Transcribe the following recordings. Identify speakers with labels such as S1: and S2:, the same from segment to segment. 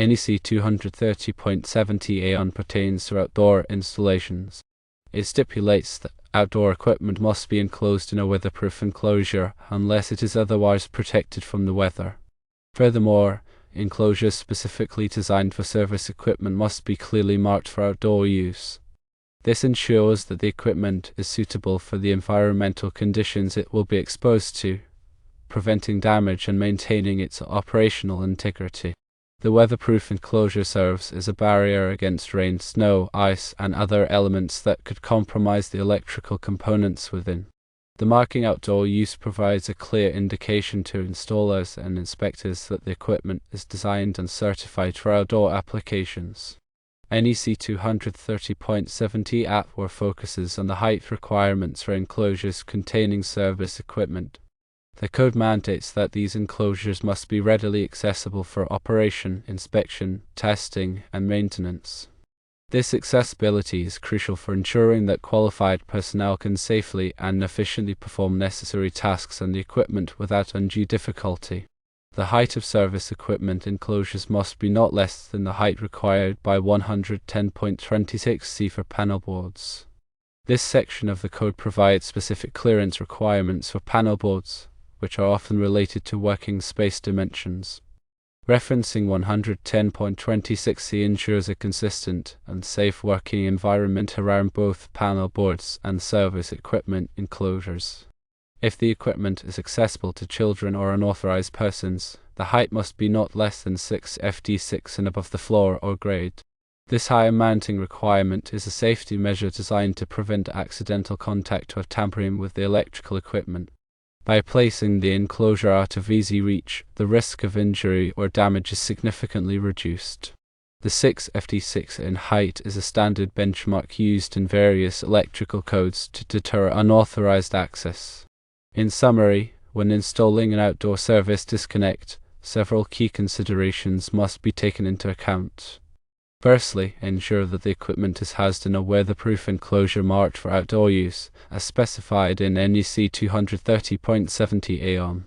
S1: NEC 230.70A pertains to outdoor installations. It stipulates that outdoor equipment must be enclosed in a weatherproof enclosure unless it is otherwise protected from the weather. Furthermore, enclosures specifically designed for service equipment must be clearly marked for outdoor use. This ensures that the equipment is suitable for the environmental conditions it will be exposed to, preventing damage and maintaining its operational integrity. The weatherproof enclosure serves as a barrier against rain, snow, ice, and other elements that could compromise the electrical components within. The marking outdoor use provides a clear indication to installers and inspectors that the equipment is designed and certified for outdoor applications. NEC 230.70 ATWR focuses on the height requirements for enclosures containing service equipment. The code mandates that these enclosures must be readily accessible for operation, inspection, testing, and maintenance. This accessibility is crucial for ensuring that qualified personnel can safely and efficiently perform necessary tasks on the equipment without undue difficulty. The height of service equipment enclosures must be not less than the height required by 110.26C for panel boards. This section of the code provides specific clearance requirements for panel boards, which are often related to working space dimensions. Referencing 110.26C ensures a consistent and safe working environment around both panel boards and service equipment enclosures. If the equipment is accessible to children or unauthorized persons, the height must be not less than 6 FT6 and above the floor or grade. This higher mounting requirement is a safety measure designed to prevent accidental contact or tampering with the electrical equipment. By placing the enclosure out of easy reach, the risk of injury or damage is significantly reduced. The 6 FT6 in height is a standard benchmark used in various electrical codes to deter unauthorized access. In summary, when installing an outdoor service disconnect, several key considerations must be taken into account. Firstly, ensure that the equipment is housed in a weatherproof enclosure marked for outdoor use, as specified in NEC 230.70A.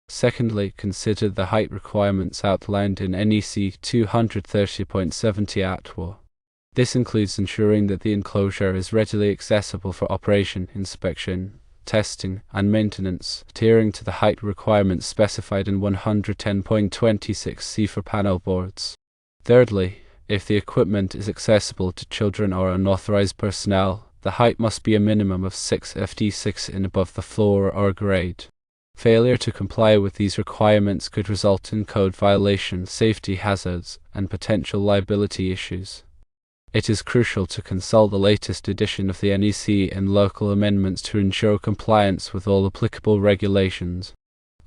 S1: Secondly, consider the height requirements outlined in NEC 230.70 ATWR. This includes ensuring that the enclosure is readily accessible for operation, inspection, testing, and maintenance, adhering to the height requirements specified in 110.26C for panel boards. Thirdly, if the equipment is accessible to children or unauthorized personnel, the height must be a minimum of 6 FT6 and above the floor or grade. Failure to comply with these requirements could result in code violations, safety hazards, and potential liability issues. It is crucial to consult the latest edition of the NEC and local amendments to ensure compliance with all applicable regulations.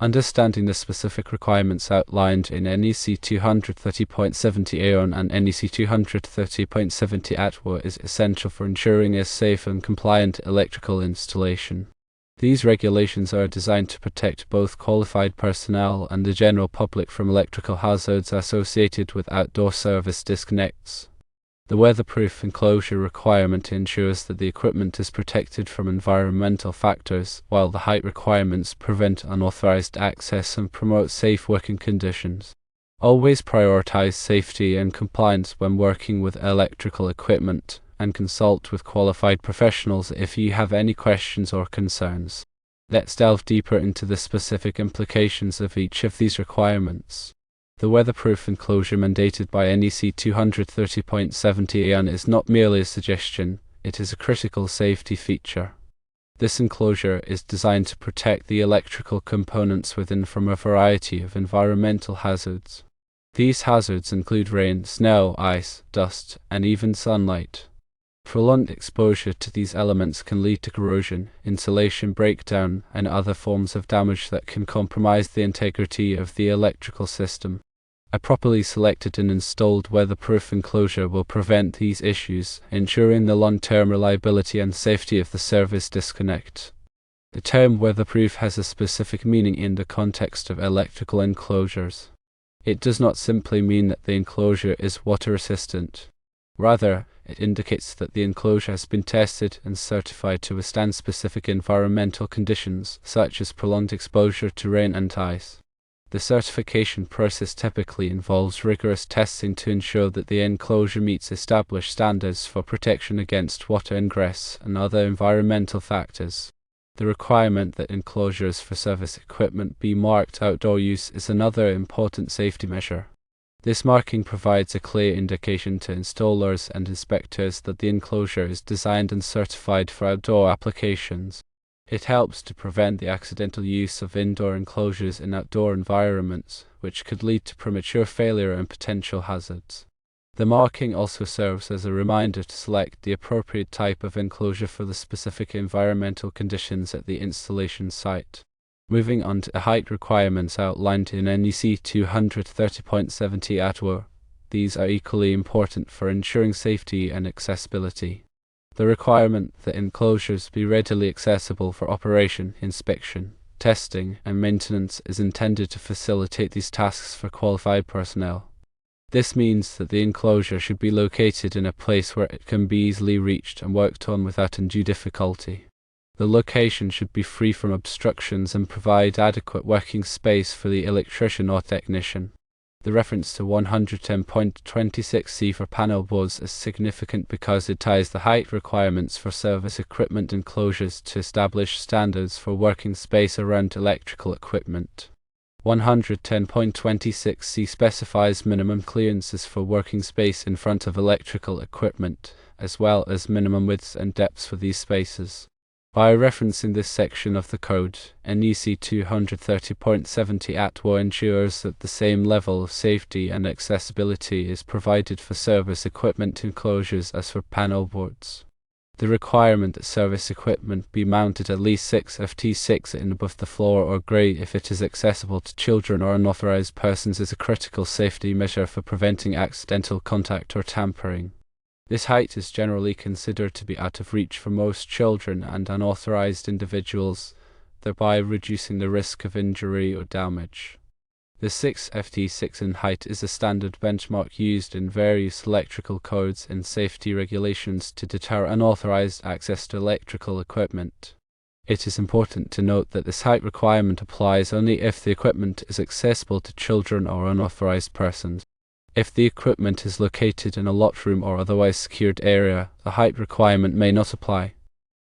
S1: Understanding the specific requirements outlined in NEC 230.70 AON and NEC 230.70 ATWR is essential for ensuring a safe and compliant electrical installation. These regulations are designed to protect both qualified personnel and the general public from electrical hazards associated with outdoor service disconnects. The weatherproof enclosure requirement ensures that the equipment is protected from environmental factors, while the height requirements prevent unauthorized access and promote safe working conditions. Always prioritize safety and compliance when working with electrical equipment, and consult with qualified professionals if you have any questions or concerns. Let's delve deeper into the specific implications of each of these requirements. The weatherproof enclosure mandated by NEC 230.70 AN is not merely a suggestion, it is a critical safety feature. This enclosure is designed to protect the electrical components within from a variety of environmental hazards. These hazards include rain, snow, ice, dust, and even sunlight. Prolonged exposure to these elements can lead to corrosion, insulation breakdown, and other forms of damage that can compromise the integrity of the electrical system. A properly selected and installed weatherproof enclosure will prevent these issues, ensuring the long-term reliability and safety of the service disconnect. The term weatherproof has a specific meaning in the context of electrical enclosures. It does not simply mean that the enclosure is water-resistant. Rather, it indicates that the enclosure has been tested and certified to withstand specific environmental conditions, such as prolonged exposure to rain and ice. The certification process typically involves rigorous testing to ensure that the enclosure meets established standards for protection against water ingress and other environmental factors. The requirement that enclosures for service equipment be marked outdoor use is another important safety measure. This marking provides a clear indication to installers and inspectors that the enclosure is designed and certified for outdoor applications. It helps to prevent the accidental use of indoor enclosures in outdoor environments, which could lead to premature failure and potential hazards. The marking also serves as a reminder to select the appropriate type of enclosure for the specific environmental conditions at the installation site. Moving on to the height requirements outlined in NEC 230.70 ATWER. These are equally important for ensuring safety and accessibility. The requirement that enclosures be readily accessible for operation, inspection, testing, and maintenance is intended to facilitate these tasks for qualified personnel. This means that the enclosure should be located in a place where it can be easily reached and worked on without undue difficulty. The location should be free from obstructions and provide adequate working space for the electrician or technician. The reference to 110.26c for panel boards is significant because it ties the height requirements for service equipment enclosures to established standards for working space around electrical equipment. 110.26c specifies minimum clearances for working space in front of electrical equipment, as well as minimum widths and depths for these spaces. By referencing this section of the code, NEC 230.70 ATWER ensures that the same level of safety and accessibility is provided for service equipment enclosures as for panel boards. The requirement that service equipment be mounted at least 6 ft6 in above the floor or grade if it is accessible to children or unauthorized persons is a critical safety measure for preventing accidental contact or tampering. This height is generally considered to be out of reach for most children and unauthorized individuals, thereby reducing the risk of injury or damage. The 6 ft6 in height is a standard benchmark used in various electrical codes and safety regulations to deter unauthorized access to electrical equipment. It is important to note that this height requirement applies only if the equipment is accessible to children or unauthorized persons. If the equipment is located in a locked room or otherwise secured area, the height requirement may not apply.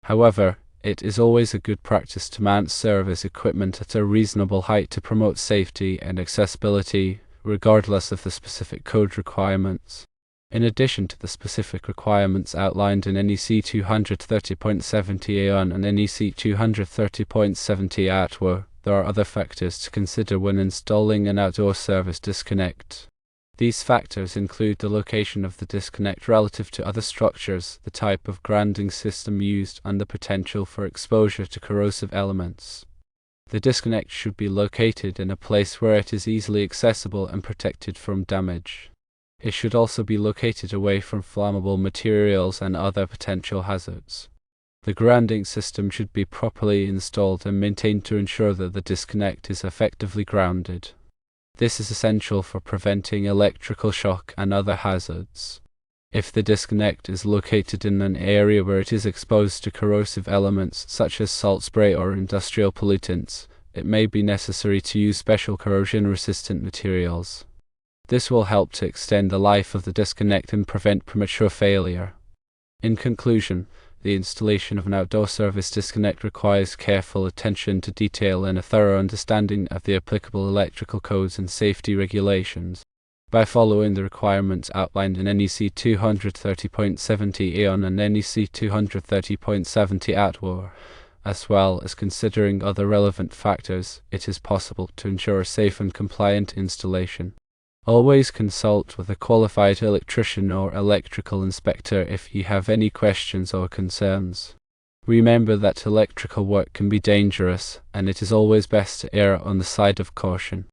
S1: However, it is always a good practice to mount service equipment at a reasonable height to promote safety and accessibility, regardless of the specific code requirements. In addition to the specific requirements outlined in NEC 230.70 AON and NEC 230.70 ATWER, there are other factors to consider when installing an outdoor service disconnect. These factors include the location of the disconnect relative to other structures, the type of grounding system used, and the potential for exposure to corrosive elements. The disconnect should be located in a place where it is easily accessible and protected from damage. It should also be located away from flammable materials and other potential hazards. The grounding system should be properly installed and maintained to ensure that the disconnect is effectively grounded. This is essential for preventing electrical shock and other hazards. If the disconnect is located in an area where it is exposed to corrosive elements such as salt spray or industrial pollutants, it may be necessary to use special corrosion-resistant materials. This will help to extend the life of the disconnect and prevent premature failure. In conclusion, the installation of an outdoor service disconnect requires careful attention to detail and a thorough understanding of the applicable electrical codes and safety regulations. By following the requirements outlined in NEC 230.70 AON and NEC 230.70 ATWER, as well as considering other relevant factors, it is possible to ensure a safe and compliant installation. Always consult with a qualified electrician or electrical inspector if you have any questions or concerns. Remember that electrical work can be dangerous, and it is always best to err on the side of caution.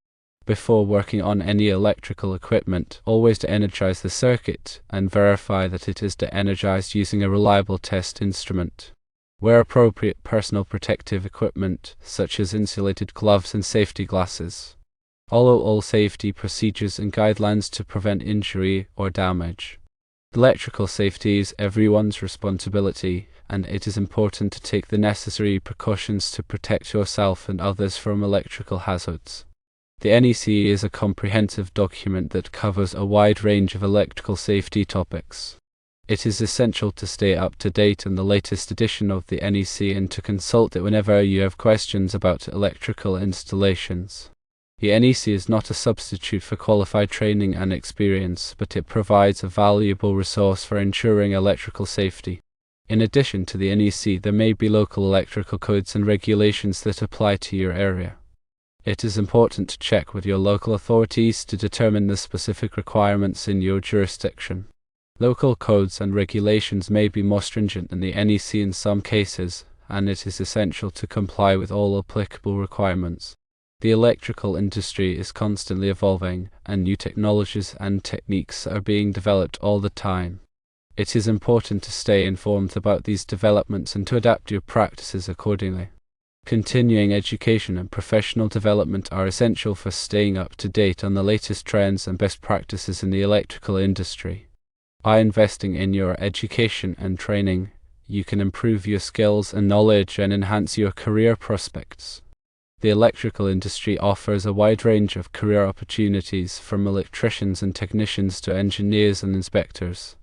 S1: Before working on any electrical equipment, always de-energize the circuit and verify that it is de-energized using a reliable test instrument. Wear appropriate personal protective equipment, such as insulated gloves and safety glasses. Follow all safety procedures and guidelines to prevent injury or damage. Electrical safety is everyone's responsibility, and it is important to take the necessary precautions to protect yourself and others from electrical hazards. The NEC is a comprehensive document that covers a wide range of electrical safety topics. It is essential to stay up to date on the latest edition of the NEC and to consult it whenever you have questions about electrical installations. The NEC is not a substitute for qualified training and experience, but it provides a valuable resource for ensuring electrical safety. In addition to the NEC, there may be local electrical codes and regulations that apply to your area. It is important to check with your local authorities to determine the specific requirements in your jurisdiction. Local codes and regulations may be more stringent than the NEC in some cases, and it is essential to comply with all applicable requirements. The electrical industry is constantly evolving, and new technologies and techniques are being developed all the time. It is important to stay informed about these developments and to adapt your practices accordingly. Continuing education and professional development are essential for staying up to date on the latest trends and best practices in the electrical industry. By investing in your education and training, you can improve your skills and knowledge and enhance your career prospects. The electrical industry offers a wide range of career opportunities, from electricians and technicians to engineers and inspectors.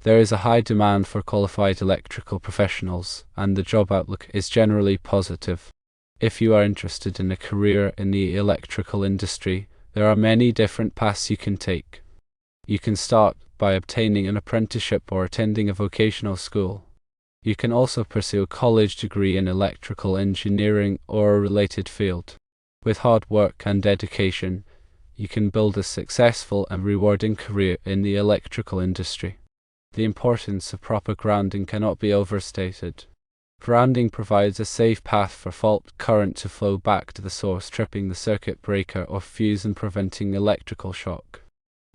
S1: There is a high demand for qualified electrical professionals, and the job outlook is generally positive. If you are interested in a career in the electrical industry, there are many different paths you can take. You can start by obtaining an apprenticeship or attending a vocational school. You can also pursue a college degree in electrical engineering or a related field. With hard work and dedication, you can build a successful and rewarding career in the electrical industry. The importance of proper grounding cannot be overstated. Grounding provides a safe path for fault current to flow back to the source, tripping the circuit breaker or fuse and preventing electrical shock.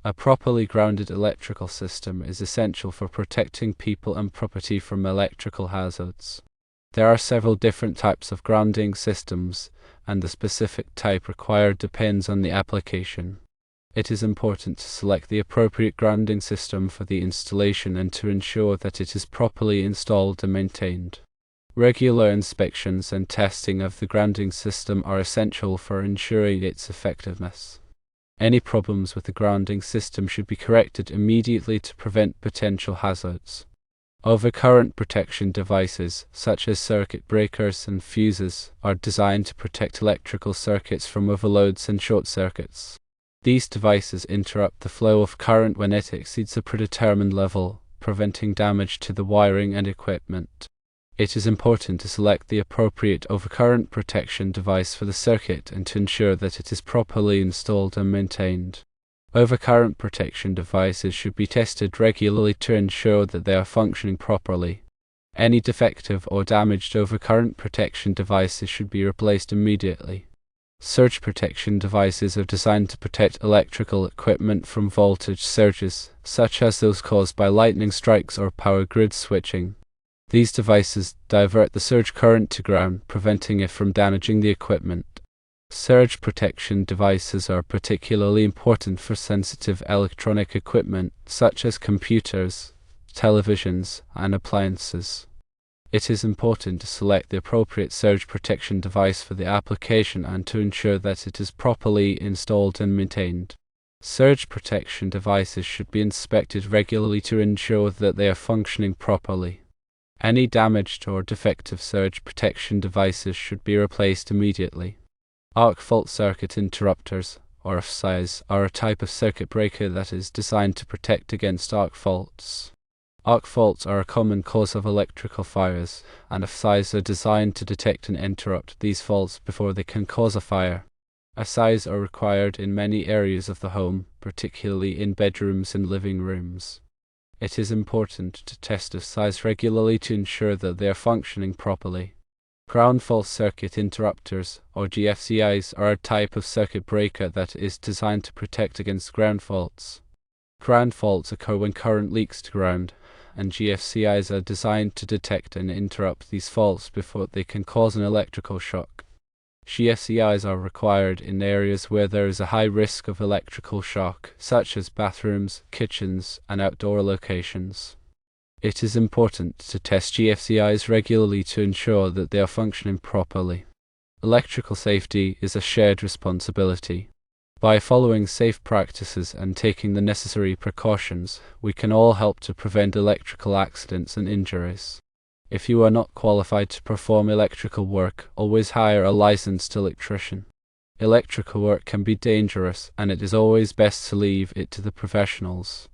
S1: A properly grounded electrical system is essential for protecting people and property from electrical hazards. There are several different types of grounding systems, and the specific type required depends on the application. It is important to select the appropriate grounding system for the installation and to ensure that it is properly installed and maintained. Regular inspections and testing of the grounding system are essential for ensuring its effectiveness. Any problems with the grounding system should be corrected immediately to prevent potential hazards. Overcurrent protection devices, such as circuit breakers and fuses, are designed to protect electrical circuits from overloads and short circuits. These devices interrupt the flow of current when it exceeds a predetermined level, preventing damage to the wiring and equipment. It is important to select the appropriate overcurrent protection device for the circuit and to ensure that it is properly installed and maintained. Overcurrent protection devices should be tested regularly to ensure that they are functioning properly. Any defective or damaged overcurrent protection devices should be replaced immediately. Surge protection devices are designed to protect electrical equipment from voltage surges, such as those caused by lightning strikes or power grid switching. These devices divert the surge current to ground, preventing it from damaging the equipment. Surge protection devices are particularly important for sensitive electronic equipment, such as computers, televisions, and appliances. It is important to select the appropriate surge protection device for the application and to ensure that it is properly installed and maintained. Surge protection devices should be inspected regularly to ensure that they are functioning properly. Any damaged or defective surge protection devices should be replaced immediately. Arc fault circuit interrupters, or FSIs, are a type of circuit breaker that is designed to protect against arc faults. Arc faults are a common cause of electrical fires, and FSIs are designed to detect and interrupt these faults before they can cause a fire. FSIs are required in many areas of the home, particularly in bedrooms and living rooms. It is important to test FSIs regularly to ensure that they are functioning properly. Ground fault circuit interrupters, or GFCIs, are a type of circuit breaker that is designed to protect against ground faults. Ground faults occur when current leaks to ground, and GFCIs are designed to detect and interrupt these faults before they can cause an electrical shock. GFCIs are required in areas where there is a high risk of electrical shock, such as bathrooms, kitchens, and outdoor locations. It is important to test GFCIs regularly to ensure that they are functioning properly. Electrical safety is a shared responsibility. By following safe practices and taking the necessary precautions, we can all help to prevent electrical accidents and injuries. If you are not qualified to perform electrical work, always hire a licensed electrician. Electrical work can be dangerous, and it is always best to leave it to the professionals.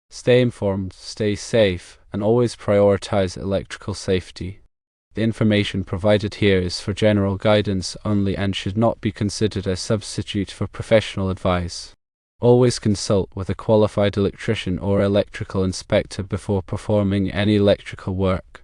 S1: Stay informed, stay safe, and always prioritize electrical safety. The information provided here is for general guidance only and should not be considered a substitute for professional advice. Always consult with a qualified electrician or electrical inspector before performing any electrical work.